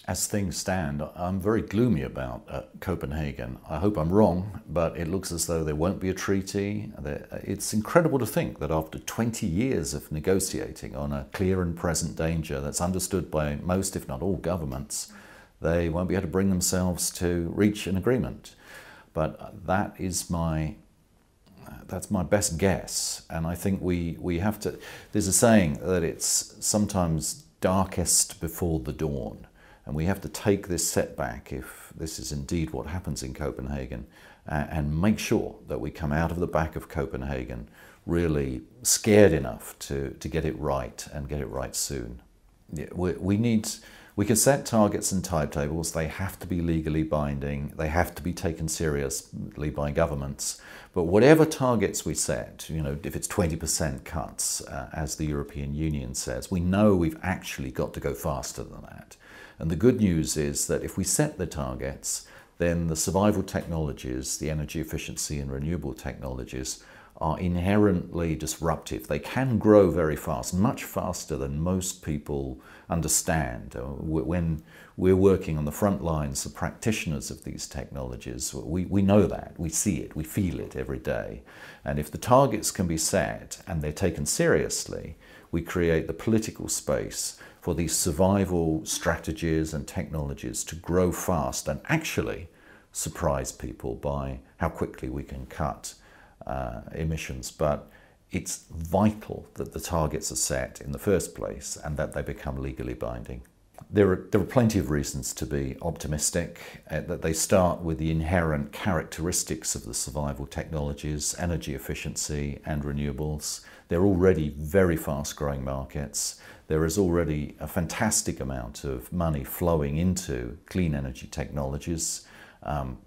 As things stand, I'm very gloomy about Copenhagen. I hope I'm wrong, but it looks as though there won't be a treaty. It's incredible to think that after 20 years of negotiating on a clear and present danger that's understood by most, if not all, governments, they won't be able to bring themselves to reach an agreement. But that's my best guess. And I think we have to, there's a saying that it's sometimes darkest before the dawn. And we have to take this setback, if this is indeed what happens in Copenhagen, and make sure that we come out of the back of Copenhagen really scared enough to get it right, and get it right soon. Yeah, we can set targets and timetables. They have to be legally binding. They have to be taken seriously by governments. But whatever targets we set, if it's 20% cuts, as the European Union says, we know we've actually got to go faster than that. And the good news is that if we set the targets, then the survival technologies, the energy efficiency and renewable technologies, are inherently disruptive. They can grow very fast, much faster than most people understand. When we're working on the front lines, the practitioners of these technologies, we know that, we see it, we feel it every day. And if the targets can be set and they're taken seriously, we create the political space for these survival strategies and technologies to grow fast and actually surprise people by how quickly we can cut emissions. But it's vital that the targets are set in the first place and that they become legally binding. There are plenty of reasons to be optimistic, that they start with the inherent characteristics of the survival technologies, energy efficiency and renewables. They're already very fast-growing markets. There is already a fantastic amount of money flowing into clean energy technologies,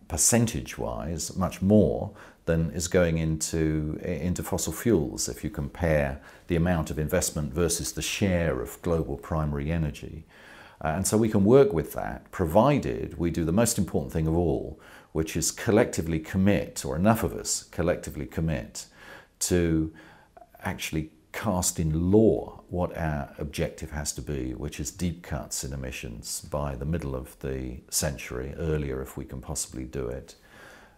percentage-wise, much more than is going into fossil fuels if you compare the amount of investment versus the share of global primary energy. And so we can work with that, provided we do the most important thing of all, which is collectively commit, or enough of us collectively commit, to actually cast in law what our objective has to be, which is deep cuts in emissions by the middle of the century, earlier if we can possibly do it.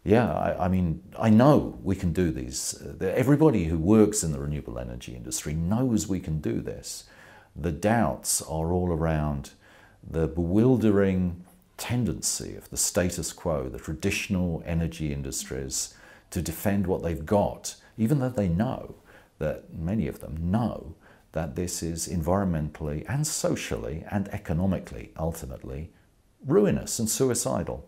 Yeah, I mean, I know we can do these. Everybody who works in the renewable energy industry knows we can do this. The doubts are all around the bewildering tendency of the status quo, the traditional energy industries, to defend what they've got, even though they know, that many of them know, that this is environmentally and socially and economically, ultimately, ruinous and suicidal.